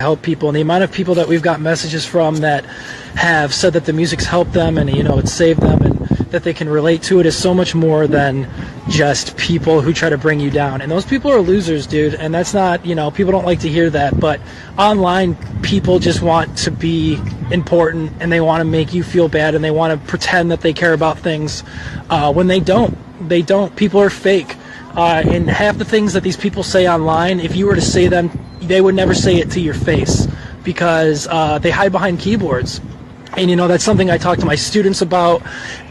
help people, and the amount of people that we've got messages from that have said that the music's helped them and it's saved them and that they can relate to it is so much more than just people who try to bring you down. And those people are losers, dude, and that's not, people don't like to hear that, but online people just want to be important and they want to make you feel bad and they want to pretend that they care about things when they don't. People are fake. And half the things that these people say online, if you were to say them, they would never say it to your face because they hide behind keyboards. And, that's something I talk to my students about,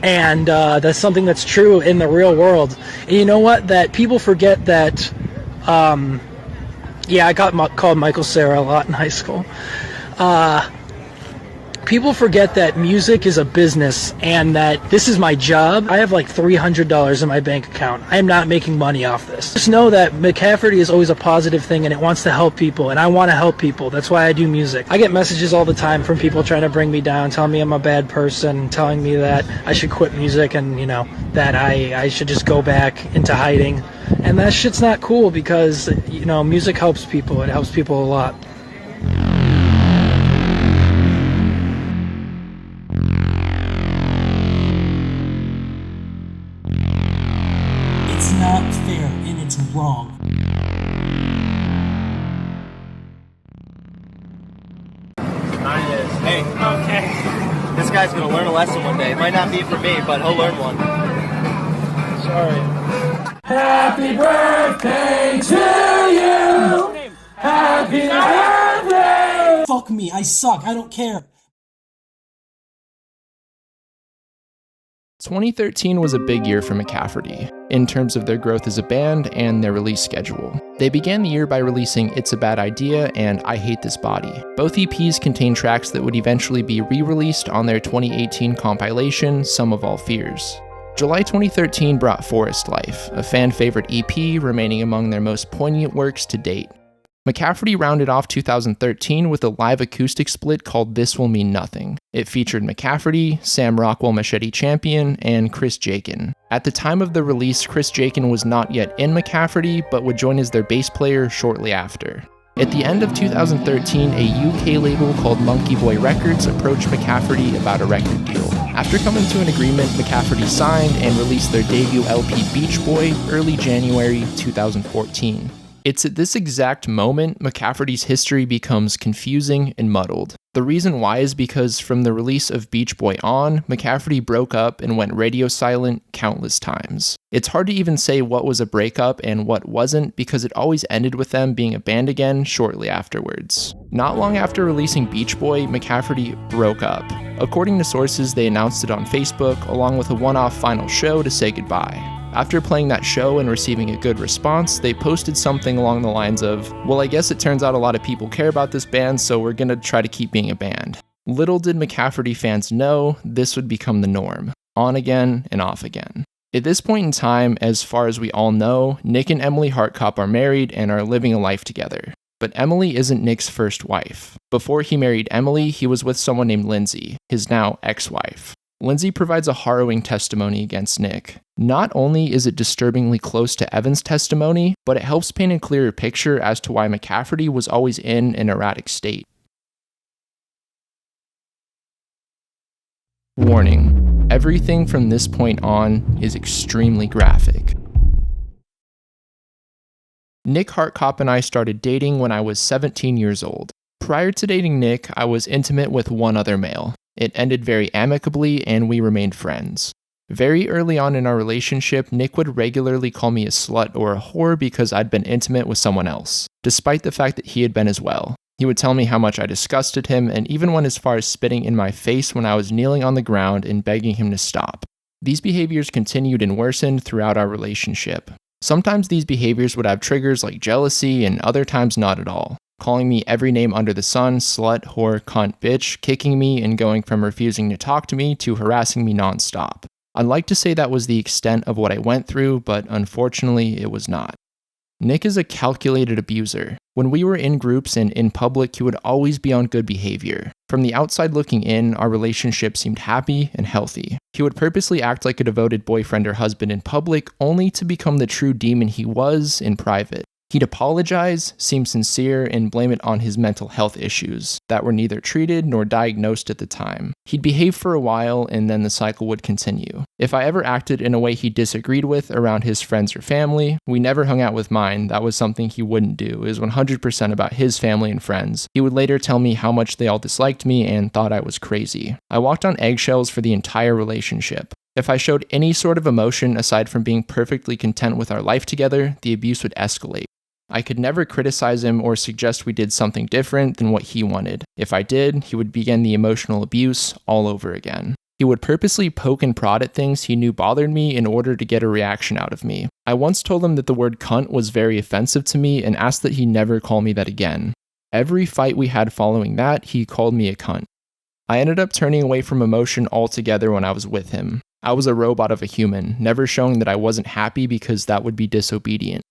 and that's something that's true in the real world. And you know what? That people forget that, I got called Michael Cera a lot in high school. People forget that music is a business and that this is my job. I have like $300 in my bank account. I am not making money off this. Just know that McCafferty is always a positive thing and it wants to help people, and I want to help people. That's why I do music. I get messages all the time from people trying to bring me down, telling me I'm a bad person, telling me that I should quit music and, that I should just go back into hiding. And that shit's not cool because, music helps people. It helps people a lot. It's not fair and it's wrong. Mine is, hey, okay, this guy's gonna learn a lesson one day. It might not be for me, but he'll learn one. Sorry. Happy birthday to you! Happy birthday! Fuck me, I suck, I don't care. 2013 was a big year for McCafferty, in terms of their growth as a band and their release schedule. They began the year by releasing It's a Bad Idea and I Hate This Body. Both EPs contain tracks that would eventually be re-released on their 2018 compilation, Sum of All Fears. July 2013 brought Forest Life, a fan-favorite EP remaining among their most poignant works to date. McCafferty rounded off 2013 with a live acoustic split called This Will Mean Nothing. It featured McCafferty, Sam Rockwell Machete Champion, and Chris Jakin. At the time of the release, Chris Jakin was not yet in McCafferty, but would join as their bass player shortly after. At the end of 2013, a UK label called Monkey Boy Records approached McCafferty about a record deal. After coming to an agreement, McCafferty signed and released their debut LP Beachboy early January 2014. It's at this exact moment McCafferty's history becomes confusing and muddled. The reason why is because from the release of Beachboy on, McCafferty broke up and went radio silent countless times. It's hard to even say what was a breakup and what wasn't because it always ended with them being a band again shortly afterwards. Not long after releasing Beachboy, McCafferty broke up. According to sources, they announced it on Facebook along with a one-off final show to say goodbye. After playing that show and receiving a good response, they posted something along the lines of, well, I guess it turns out a lot of people care about this band, so we're gonna try to keep being a band. Little did McCafferty fans know this would become the norm. On again and off again. At this point in time, as far as we all know, Nick and Emily Hartkop are married and are living a life together. But Emily isn't Nick's first wife. Before he married Emily, he was with someone named Lindsay, his now ex-wife. Lindsay provides a harrowing testimony against Nick. Not only is it disturbingly close to Evan's testimony, but it helps paint a clearer picture as to why McCafferty was always in an erratic state. Warning: everything from this point on is extremely graphic. Nick Hartkop and I started dating when I was 17 years old. Prior to dating Nick, I was intimate with one other male. It ended very amicably and we remained friends. Very early on in our relationship, Nick would regularly call me a slut or a whore because I'd been intimate with someone else, despite the fact that he had been as well. He would tell me how much I disgusted him and even went as far as spitting in my face when I was kneeling on the ground and begging him to stop. These behaviors continued and worsened throughout our relationship. Sometimes these behaviors would have triggers like jealousy and other times not at all. Calling me every name under the sun, slut, whore, cunt, bitch, kicking me and going from refusing to talk to me to harassing me nonstop. I'd like to say that was the extent of what I went through, but unfortunately it was not. Nick is a calculated abuser. When we were in groups and in public, he would always be on good behavior. From the outside looking in, our relationship seemed happy and healthy. He would purposely act like a devoted boyfriend or husband in public, only to become the true demon he was in private. He'd apologize, seem sincere, and blame it on his mental health issues that were neither treated nor diagnosed at the time. He'd behave for a while, and then the cycle would continue. If I ever acted in a way he disagreed with around his friends or family, we never hung out with mine. That was something he wouldn't do. It was 100% about his family and friends. He would later tell me how much they all disliked me and thought I was crazy. I walked on eggshells for the entire relationship. If I showed any sort of emotion aside from being perfectly content with our life together, the abuse would escalate. I could never criticize him or suggest we did something different than what he wanted. If I did, he would begin the emotional abuse all over again. He would purposely poke and prod at things he knew bothered me in order to get a reaction out of me. I once told him that the word cunt was very offensive to me and asked that he never call me that again. Every fight we had following that, he called me a cunt. I ended up turning away from emotion altogether when I was with him. I was a robot of a human, never showing that I wasn't happy because that would be disobedient.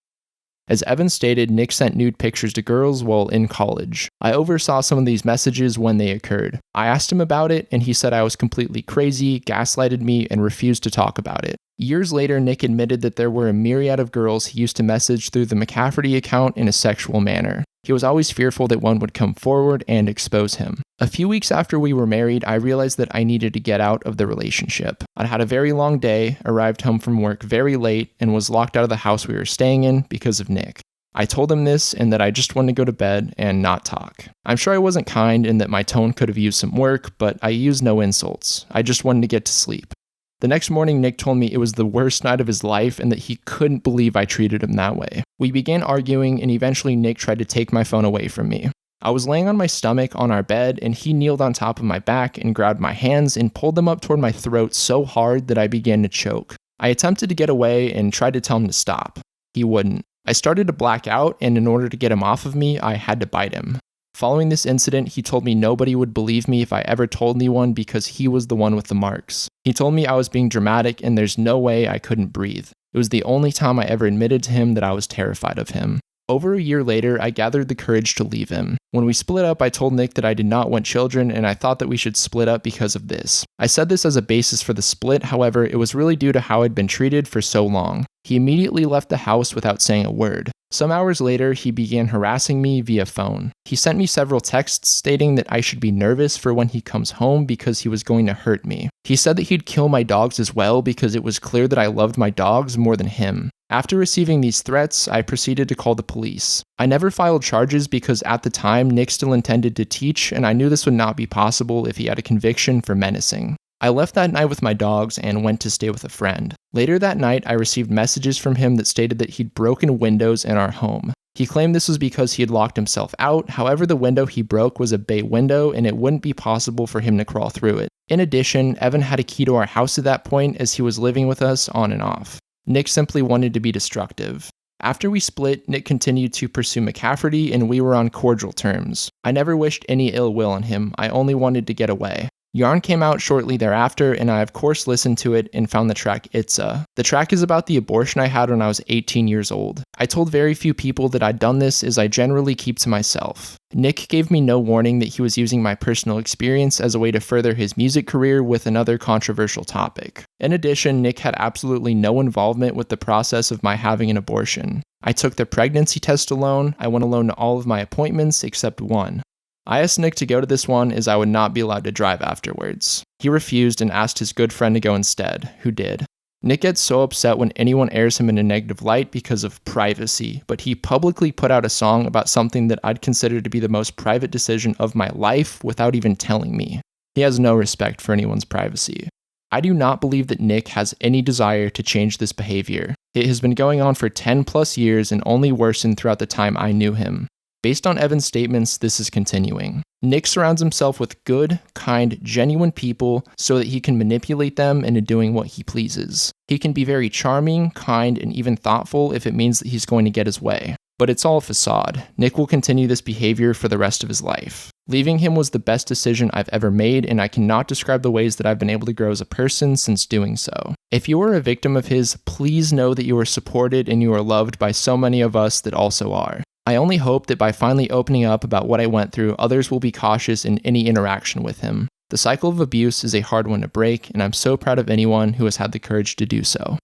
As Evan stated, Nick sent nude pictures to girls while in college. I oversaw some of these messages when they occurred. I asked him about it, and he said I was completely crazy, gaslighted me, and refused to talk about it. Years later, Nick admitted that there were a myriad of girls he used to message through the McCafferty account in a sexual manner. He was always fearful that one would come forward and expose him. A few weeks after we were married, I realized that I needed to get out of the relationship. I'd had a very long day, arrived home from work very late, and was locked out of the house we were staying in because of Nick. I told him this and that I just wanted to go to bed and not talk. I'm sure I wasn't kind and that my tone could have used some work, but I used no insults. I just wanted to get to sleep. The next morning, Nick told me it was the worst night of his life and that he couldn't believe I treated him that way. We began arguing, and eventually Nick tried to take my phone away from me. I was laying on my stomach on our bed, and he kneeled on top of my back and grabbed my hands and pulled them up toward my throat so hard that I began to choke. I attempted to get away and tried to tell him to stop. He wouldn't. I started to black out, and in order to get him off of me, I had to bite him. Following this incident, he told me nobody would believe me if I ever told anyone because he was the one with the marks. He told me I was being dramatic and there's no way I couldn't breathe. It was the only time I ever admitted to him that I was terrified of him. Over a year later, I gathered the courage to leave him. When we split up, I told Nick that I did not want children and I thought that we should split up because of this. I said this as a basis for the split, however, it was really due to how I'd been treated for so long. He immediately left the house without saying a word. Some hours later, he began harassing me via phone. He sent me several texts stating that I should be nervous for when he comes home because he was going to hurt me. He said that he'd kill my dogs as well because it was clear that I loved my dogs more than him. After receiving these threats, I proceeded to call the police. I never filed charges because at the time, Nick still intended to teach, and I knew this would not be possible if he had a conviction for menacing. I left that night with my dogs and went to stay with a friend. Later that night, I received messages from him that stated that he'd broken windows in our home. He claimed this was because he had locked himself out, however the window he broke was a bay window and it wouldn't be possible for him to crawl through it. In addition, Evan had a key to our house at that point as he was living with us on and off. Nick simply wanted to be destructive. After we split, Nick continued to pursue McCafferty and we were on cordial terms. I never wished any ill will on him, I only wanted to get away. Yarn came out shortly thereafter, and I of course listened to it and found the track Itza. The track is about the abortion I had when I was 18 years old. I told very few people that I'd done this as I generally keep to myself. Nick gave me no warning that he was using my personal experience as a way to further his music career with another controversial topic. In addition, Nick had absolutely no involvement with the process of my having an abortion. I took the pregnancy test alone, I went alone to all of my appointments except one. I asked Nick to go to this one as I would not be allowed to drive afterwards. He refused and asked his good friend to go instead, who did. Nick gets so upset when anyone airs him in a negative light because of privacy, but he publicly put out a song about something that I'd consider to be the most private decision of my life without even telling me. He has no respect for anyone's privacy. I do not believe that Nick has any desire to change this behavior. It has been going on for 10 plus years and only worsened throughout the time I knew him. Based on Evan's statements, this is continuing. Nick surrounds himself with good, kind, genuine people so that he can manipulate them into doing what he pleases. He can be very charming, kind, and even thoughtful if it means that he's going to get his way. But it's all a facade. Nick will continue this behavior for the rest of his life. Leaving him was the best decision I've ever made, and I cannot describe the ways that I've been able to grow as a person since doing so. If you are a victim of his, please know that you are supported and you are loved by so many of us that also are. I only hope that by finally opening up about what I went through, others will be cautious in any interaction with him. The cycle of abuse is a hard one to break, and I'm so proud of anyone who has had the courage to do so.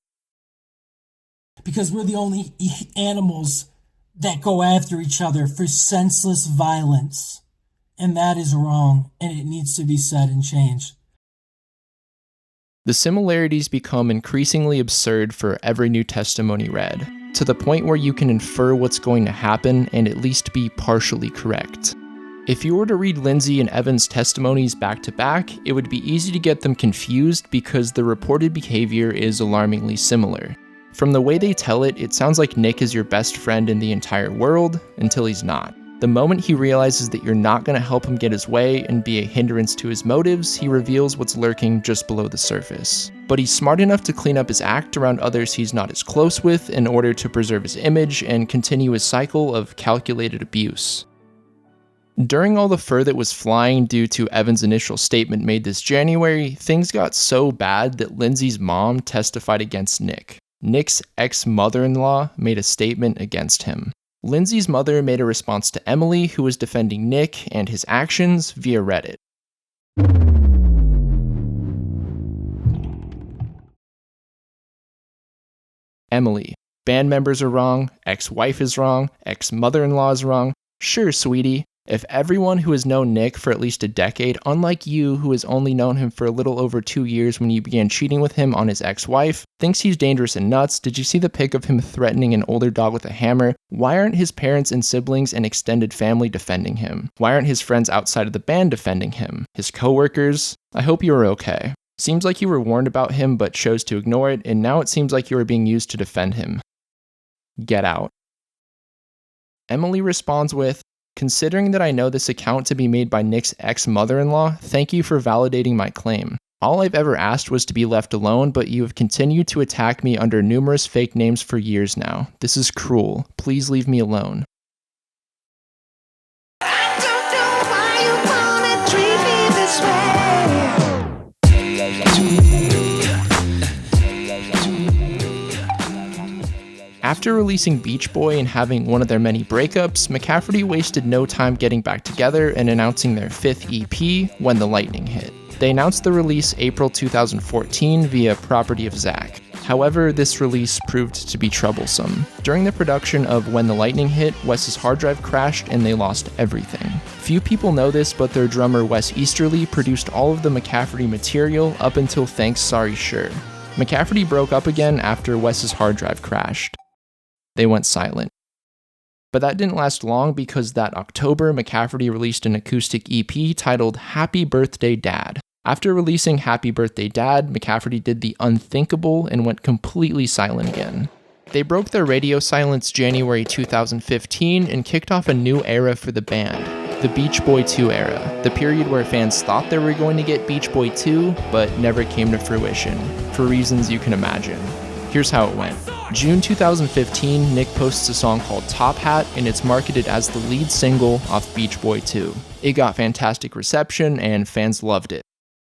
Because we're the only animals that go after each other for senseless violence. And that is wrong, and it needs to be said and changed. The similarities become increasingly absurd for every new testimony read, to the point where you can infer what's going to happen and at least be partially correct. If you were to read Lindsay and Evan's testimonies back to back, it would be easy to get them confused because the reported behavior is alarmingly similar. From the way they tell it, it sounds like Nick is your best friend in the entire world, until he's not. The moment he realizes that you're not going to help him get his way and be a hindrance to his motives, he reveals what's lurking just below the surface. But he's smart enough to clean up his act around others he's not as close with in order to preserve his image and continue his cycle of calculated abuse. During all the fur that was flying due to Evan's initial statement made this January, things got so bad that Lindsay's mom testified against Nick. Nick's ex-mother-in-law made a statement against him. Lindsay's mother made a response to Emily, who was defending Nick and his actions via Reddit. Emily, band members are wrong, ex-wife is wrong, ex-mother-in-law is wrong. Sure, sweetie. If everyone who has known Nick for at least a decade, unlike you who has only known him for a little over 2 years when you began cheating with him on his ex-wife, thinks he's dangerous and nuts, did you see the pic of him threatening an older dog with a hammer? Why aren't his parents and siblings and extended family defending him? Why aren't his friends outside of the band defending him? His coworkers? I hope you are okay. Seems like you were warned about him but chose to ignore it, and now it seems like you are being used to defend him. Get out. Emily responds with, "Considering that I know this account to be made by Nick's ex-mother-in-law, thank you for validating my claim. All I've ever asked was to be left alone, but you have continued to attack me under numerous fake names for years now. This is cruel. Please leave me alone." I don't know why you wanna treat me this way. After releasing Beachboy and having one of their many breakups, McCafferty wasted no time getting back together and announcing their 5th EP, When the Lightning Hit. They announced the release April 2014 via Property of Zach. However, this release proved to be troublesome. During the production of When the Lightning Hit, Wes's hard drive crashed and they lost everything. Few people know this, but their drummer Wes Easterly produced all of the McCafferty material up until Thanks Sorry Sure. McCafferty broke up again after Wes's hard drive crashed. They went silent. But that didn't last long because that October, McCafferty released an acoustic EP titled Happy Birthday Dad. After releasing Happy Birthday Dad, McCafferty did the unthinkable and went completely silent again. They broke their radio silence January 2015 and kicked off a new era for the band, the Beachboy 2 era, the period where fans thought they were going to get Beachboy 2, but never came to fruition, for reasons you can imagine. Here's how it went. June 2015, Nick posts a song called Top Hat, and it's marketed as the lead single off Beachboy 2. It got fantastic reception, and fans loved it.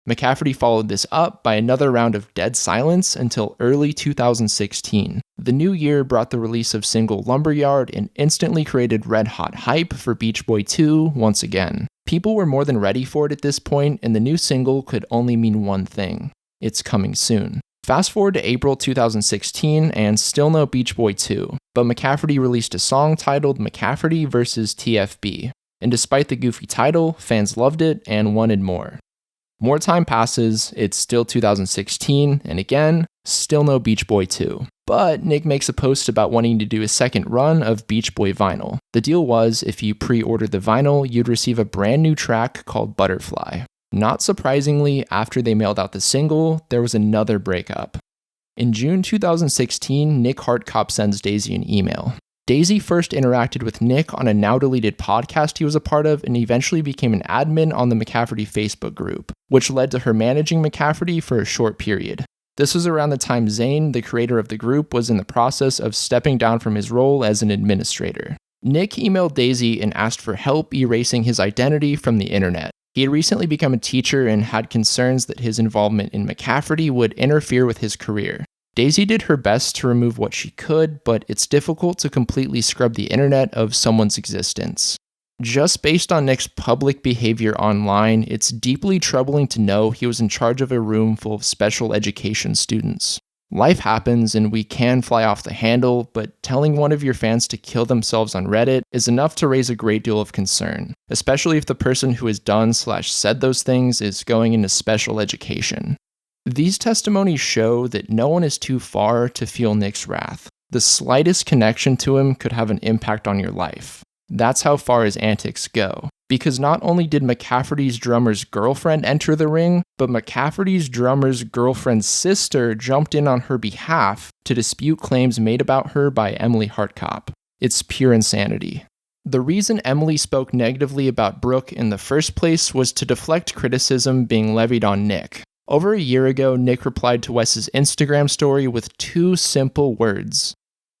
McCafferty followed this up by another round of dead silence until early 2016. The new year brought the release of single Lumberyard and instantly created red-hot hype for Beachboy 2 once again. People were more than ready for it at this point, and the new single could only mean one thing. It's coming soon. Fast forward to April 2016, and still no Beachboy 2, but McCafferty released a song titled McCafferty vs. TFB, and despite the goofy title, fans loved it and wanted more. More time passes, it's still 2016, and again, still no Beachboy 2. But Nick makes a post about wanting to do a second run of Beachboy vinyl. The deal was, if you pre-ordered the vinyl, you'd receive a brand new track called Butterfly. Not surprisingly, after they mailed out the single, there was another breakup. In June 2016, Nick Hartkop sends Daisy an email. Daisy first interacted with Nick on a now-deleted podcast he was a part of and eventually became an admin on the McCafferty Facebook group, which led to her managing McCafferty for a short period. This was around the time Zane, the creator of the group, was in the process of stepping down from his role as an administrator. Nick emailed Daisy and asked for help erasing his identity from the internet. He had recently become a teacher and had concerns that his involvement in McCafferty would interfere with his career. Daisy did her best to remove what she could, but it's difficult to completely scrub the internet of someone's existence. Just based on Nick's public behavior online, it's deeply troubling to know he was in charge of a room full of special education students. Life happens and we can fly off the handle, but telling one of your fans to kill themselves on Reddit is enough to raise a great deal of concern, especially if the person who has done/said those things is going into special education. These testimonies show that no one is too far to feel Nick's wrath. The slightest connection to him could have an impact on your life. That's how far his antics go. Because not only did McCafferty's drummer's girlfriend enter the ring, but McCafferty's drummer's girlfriend's sister jumped in on her behalf to dispute claims made about her by Emily Hartkop. It's pure insanity. The reason Emily spoke negatively about Brooke in the first place was to deflect criticism being levied on Nick. Over a year ago, Nick replied to Wes's Instagram story with 2 simple words: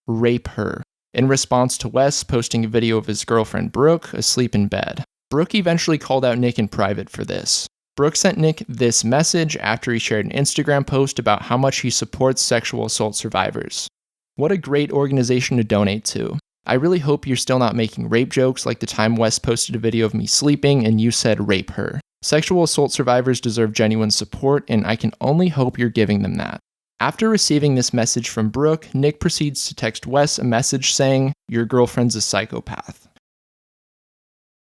rape her, in response to Wes posting a video of his girlfriend Brooke asleep in bed. Brooke eventually called out Nick in private for this. Brooke sent Nick this message after he shared an Instagram post about how much he supports sexual assault survivors. What a great organization to donate to. I really hope you're still not making rape jokes like the time Wes posted a video of me sleeping and you said rape her. Sexual assault survivors deserve genuine support, and I can only hope you're giving them that. After receiving this message from Brooke, Nick proceeds to text Wes a message saying, "Your girlfriend's a psychopath."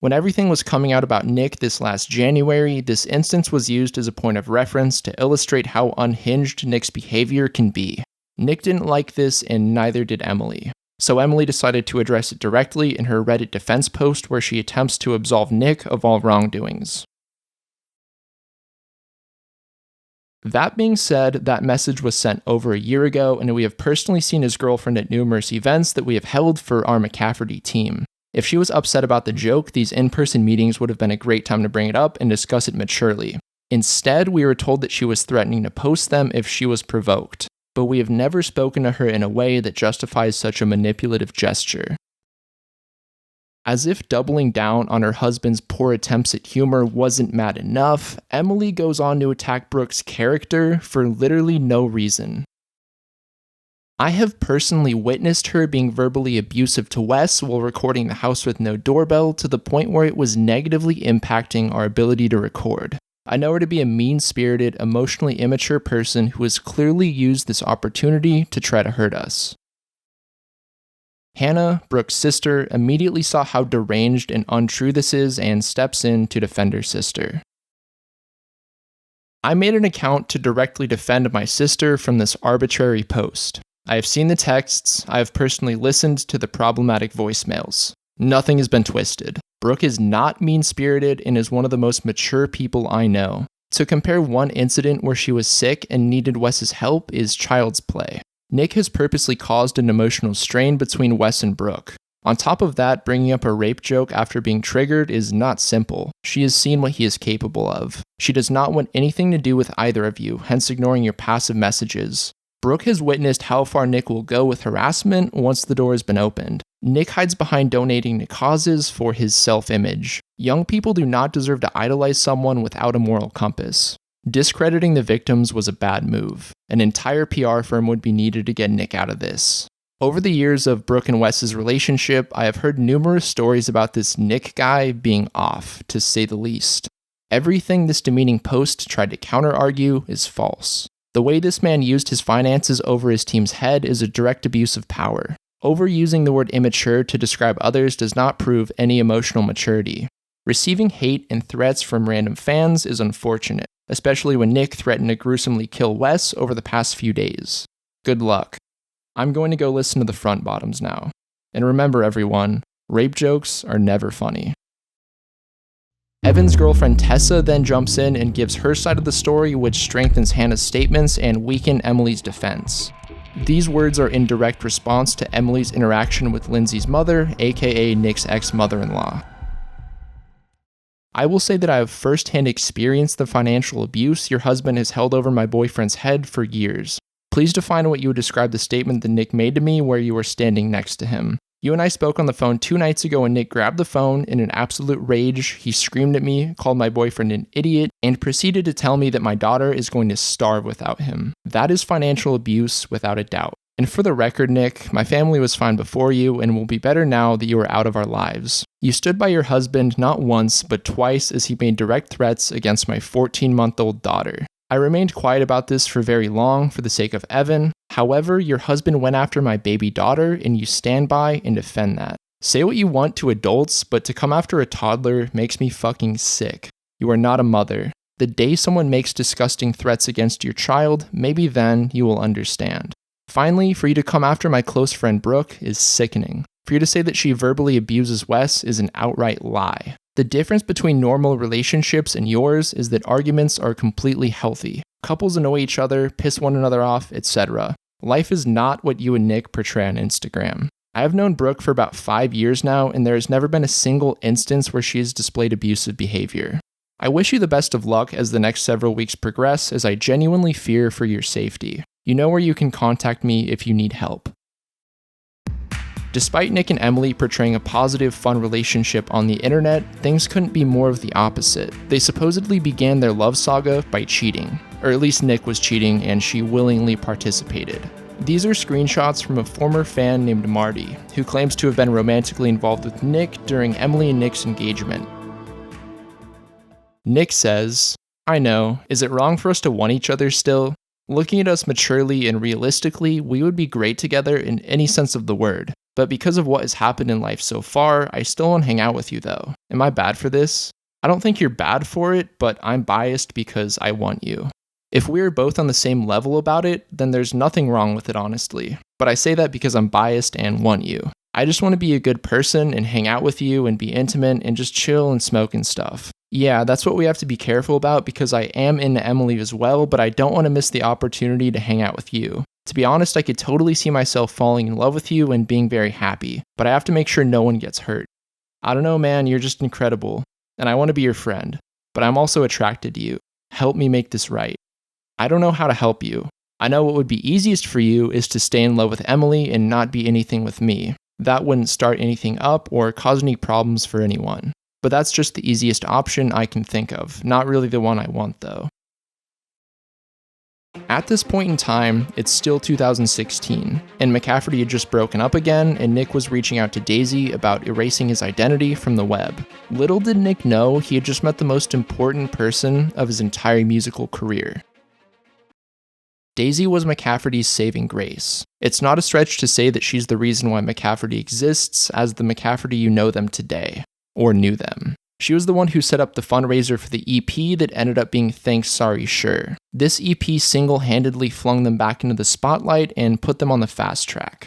When everything was coming out about Nick this last January, this instance was used as a point of reference to illustrate how unhinged Nick's behavior can be. Nick didn't like this, and neither did Emily. So Emily decided to address it directly in her Reddit defense post where she attempts to absolve Nick of all wrongdoings. That being said, that message was sent over a year ago, and we have personally seen his girlfriend at numerous events that we have held for our McCafferty team. If she was upset about the joke, these in-person meetings would have been a great time to bring it up and discuss it maturely. Instead, we were told that she was threatening to post them if she was provoked, but we have never spoken to her in a way that justifies such a manipulative gesture. As if doubling down on her husband's poor attempts at humor wasn't mad enough, Emily goes on to attack Brooke's character for literally no reason. I have personally witnessed her being verbally abusive to Wes while recording the house with no doorbell to the point where it was negatively impacting our ability to record. I know her to be a mean-spirited, emotionally immature person who has clearly used this opportunity to try to hurt us. Hannah, Brooke's sister, immediately saw how deranged and untrue this is and steps in to defend her sister. I made an account to directly defend my sister from this arbitrary post. I have seen the texts, I have personally listened to the problematic voicemails. Nothing has been twisted. Brooke is not mean-spirited and is one of the most mature people I know. To compare one incident where she was sick and needed Wes's help is child's play. Nick has purposely caused an emotional strain between Wes and Brooke. On top of that, bringing up a rape joke after being triggered is not simple. She has seen what he is capable of. She does not want anything to do with either of you, hence ignoring your passive messages. Brooke has witnessed how far Nick will go with harassment once the door has been opened. Nick hides behind donating to causes for his self-image. Young people do not deserve to idolize someone without a moral compass. Discrediting the victims was a bad move. An entire PR firm would be needed to get Nick out of this. Over the years of Brooke and Wes's relationship, I have heard numerous stories about this Nick guy being off, to say the least. Everything this demeaning post tried to counter-argue is false. The way this man used his finances over his team's head is a direct abuse of power. Overusing the word immature to describe others does not prove any emotional maturity. Receiving hate and threats from random fans is unfortunate, especially when Nick threatened to gruesomely kill Wes over the past few days. Good luck. I'm going to go listen to the front bottoms now. And remember everyone, rape jokes are never funny. Evan's girlfriend Tessa then jumps in and gives her side of the story, which strengthens Hannah's statements and weakens Emily's defense. These words are in direct response to Emily's interaction with Lindsay's mother, aka Nick's ex-mother-in-law. I will say that I have firsthand experienced the financial abuse your husband has held over my boyfriend's head for years. Please define what you would describe the statement that Nick made to me where you were standing next to him. You and I spoke on the phone 2 nights ago and Nick grabbed the phone in an absolute rage. He screamed at me, called my boyfriend an idiot, and proceeded to tell me that my daughter is going to starve without him. That is financial abuse without a doubt. And for the record, Nick, my family was fine before you and will be better now that you are out of our lives. You stood by your husband not once, but twice as he made direct threats against my 14-month-old daughter. I remained quiet about this for very long for the sake of Evan. However, your husband went after my baby daughter and you stand by and defend that. Say what you want to adults, but to come after a toddler makes me fucking sick. You are not a mother. The day someone makes disgusting threats against your child, maybe then you will understand. Finally, for you to come after my close friend Brooke is sickening. For you to say that she verbally abuses Wes is an outright lie. The difference between normal relationships and yours is that arguments are completely healthy. Couples annoy each other, piss one another off, etc. Life is not what you and Nick portray on Instagram. I have known Brooke for about 5 years now, and there has never been a single instance where she has displayed abusive behavior. I wish you the best of luck as the next several weeks progress, as I genuinely fear for your safety. You know where you can contact me if you need help. Despite Nick and Emily portraying a positive, fun relationship on the internet, things couldn't be more of the opposite. They supposedly began their love saga by cheating. Or at least Nick was cheating and she willingly participated. These are screenshots from a former fan named Marty, who claims to have been romantically involved with Nick during Emily and Nick's engagement. Nick says, "I know, is it wrong for us to want each other still? Looking at us maturely and realistically, we would be great together in any sense of the word. But because of what has happened in life so far, I still want to hang out with you though. Am I bad for this? I don't think you're bad for it, but I'm biased because I want you. If we're both on the same level about it, then there's nothing wrong with it honestly. But I say that because I'm biased and want you. I just want to be a good person and hang out with you and be intimate and just chill and smoke and stuff. Yeah, that's what we have to be careful about because I am into Emily as well, but I don't want to miss the opportunity to hang out with you. To be honest, I could totally see myself falling in love with you and being very happy, but I have to make sure no one gets hurt. I don't know, man, you're just incredible, and I want to be your friend, but I'm also attracted to you. Help me make this right. I don't know how to help you. I know what would be easiest for you is to stay in love with Emily and not be anything with me. That wouldn't start anything up or cause any problems for anyone. But that's just the easiest option I can think of, not really the one I want though. At this point in time, it's still 2016, and McCafferty had just broken up again, and Nick was reaching out to Daisy about erasing his identity from the web. Little did Nick know he had just met the most important person of his entire musical career. Daisy was McCafferty's saving grace. It's not a stretch to say that she's the reason why McCafferty exists as the McCafferty you know them today, or knew them. She was the one who set up the fundraiser for the EP that ended up being Thanks Sorry Sure. This EP single-handedly flung them back into the spotlight and put them on the fast track.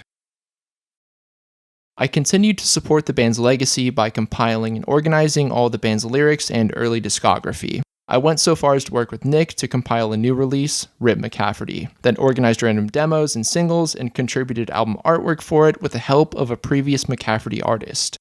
I continued to support the band's legacy by compiling and organizing all the band's lyrics and early discography. I went so far as to work with Nick to compile a new release, Rip McCafferty, then organized random demos and singles and contributed album artwork for it with the help of a previous McCafferty artist.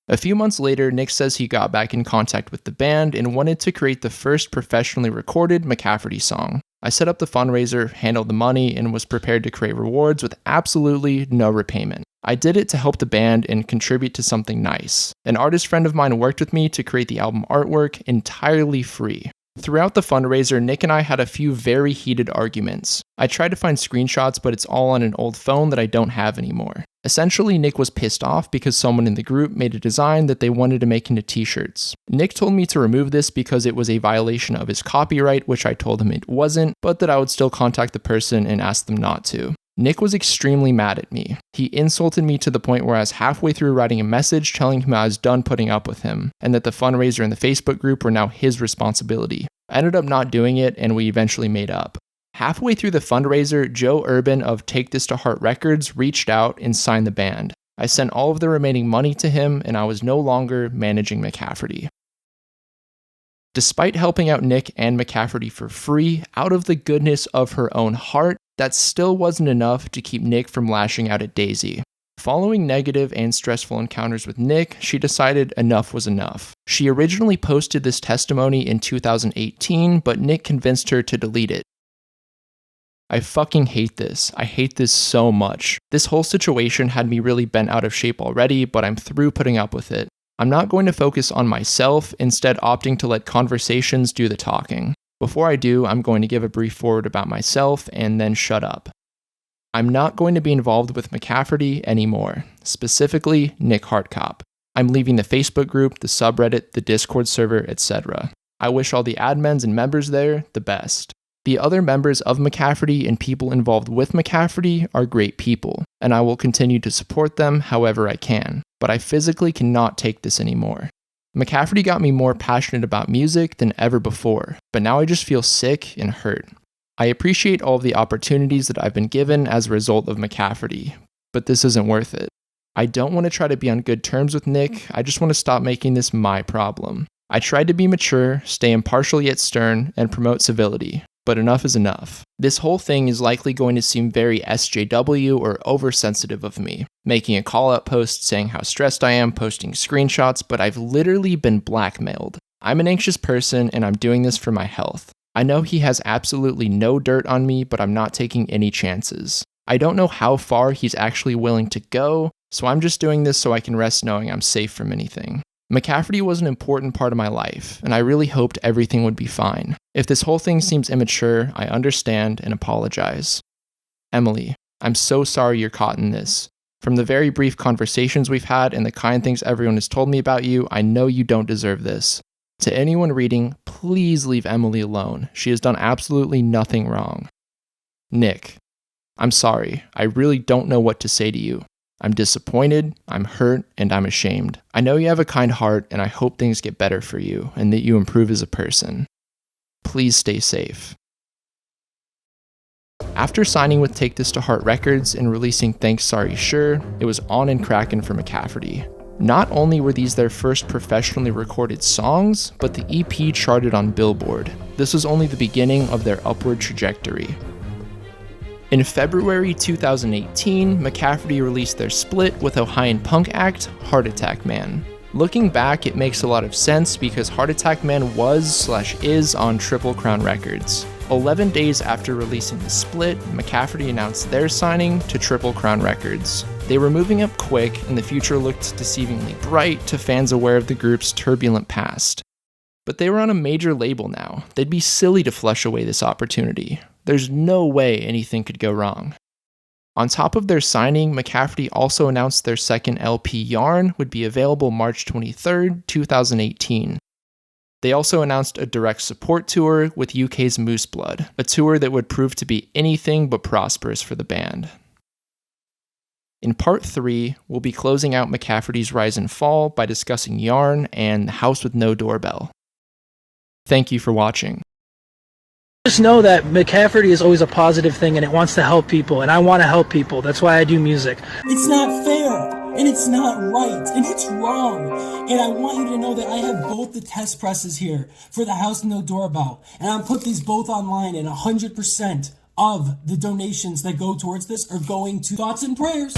A few months later, Nick says he got back in contact with the band and wanted to create the first professionally recorded McCafferty song. I set up the fundraiser, handled the money, and was prepared to create rewards with absolutely no repayment. I did it to help the band and contribute to something nice. An artist friend of mine worked with me to create the album artwork entirely free. Throughout the fundraiser, Nick and I had a few very heated arguments. I tried to find screenshots, but it's all on an old phone that I don't have anymore. Essentially, Nick was pissed off because someone in the group made a design that they wanted to make into t-shirts. Nick told me to remove this because it was a violation of his copyright, which I told him it wasn't, but that I would still contact the person and ask them not to. Nick was extremely mad at me. He insulted me to the point where I was halfway through writing a message telling him I was done putting up with him, and that the fundraiser and the Facebook group were now his responsibility. I ended up not doing it, and we eventually made up. Halfway through the fundraiser, Joe Urban of Take This to Heart Records reached out and signed the band. I sent all of the remaining money to him, and I was no longer managing McCafferty. Despite helping out Nick and McCafferty for free, out of the goodness of her own heart, that still wasn't enough to keep Nick from lashing out at Daisy. Following negative and stressful encounters with Nick, she decided enough was enough. She originally posted this testimony in 2018, but Nick convinced her to delete it. I fucking hate this. I hate this so much. This whole situation had me really bent out of shape already, but I'm through putting up with it. I'm not going to focus on myself, instead opting to let conversations do the talking. Before I do, I'm going to give a brief forward about myself and then shut up. I'm not going to be involved with McCafferty anymore, specifically Nick Hartkop. I'm leaving the Facebook group, the subreddit, the Discord server, etc. I wish all the admins and members there the best. The other members of McCafferty and people involved with McCafferty are great people, and I will continue to support them however I can, but I physically cannot take this anymore. McCafferty got me more passionate about music than ever before, but now I just feel sick and hurt. I appreciate all of the opportunities that I've been given as a result of McCafferty, but this isn't worth it. I don't want to try to be on good terms with Nick, I just want to stop making this my problem. I tried to be mature, stay impartial yet stern, and promote civility, but enough is enough. This whole thing is likely going to seem very SJW or oversensitive of me, making a call-out post saying how stressed I am, posting screenshots, but I've literally been blackmailed. I'm an anxious person and I'm doing this for my health. I know he has absolutely no dirt on me, but I'm not taking any chances. I don't know how far he's actually willing to go, so I'm just doing this so I can rest knowing I'm safe from anything. McCafferty was an important part of my life, and I really hoped everything would be fine. If this whole thing seems immature, I understand and apologize. Emily, I'm so sorry you're caught in this. From the very brief conversations we've had and the kind things everyone has told me about you, I know you don't deserve this. To anyone reading, please leave Emily alone. She has done absolutely nothing wrong. Nick, I'm sorry. I really don't know what to say to you. I'm disappointed, I'm hurt, and I'm ashamed. I know you have a kind heart, and I hope things get better for you, and that you improve as a person. Please stay safe. After signing with Take This to Heart Records and releasing Thanks Sorry Sure, it was on and cracking for McCafferty. Not only were these their first professionally recorded songs, but the EP charted on Billboard. This was only the beginning of their upward trajectory. In February 2018, McCafferty released their split with Ohioan punk act Heart Attack Man. Looking back, it makes a lot of sense because Heart Attack Man was/is on Triple Crown Records. 11 days after releasing the split, McCafferty announced their signing to Triple Crown Records. They were moving up quick, and the future looked deceivingly bright to fans aware of the group's turbulent past. But they were on a major label now. They'd be silly to flush away this opportunity. There's no way anything could go wrong. On top of their signing, McCafferty also announced their second LP, Yarn, would be available March 23, 2018. They also announced a direct support tour with UK's Moose Blood, a tour that would prove to be anything but prosperous for the band. In part 3, we'll be closing out McCafferty's rise and fall by discussing Yarn and The House with No Doorbell. Thank you for watching. Just know that McCafferty is always a positive thing and it wants to help people, and I want to help people. That's why I do music. It's not fair, and it's not right, and it's wrong. And I want you to know that I have both the test presses here for The House with No Doorbell, and I'll put these both online, and 100% of the donations that go towards this are going to thoughts and prayers.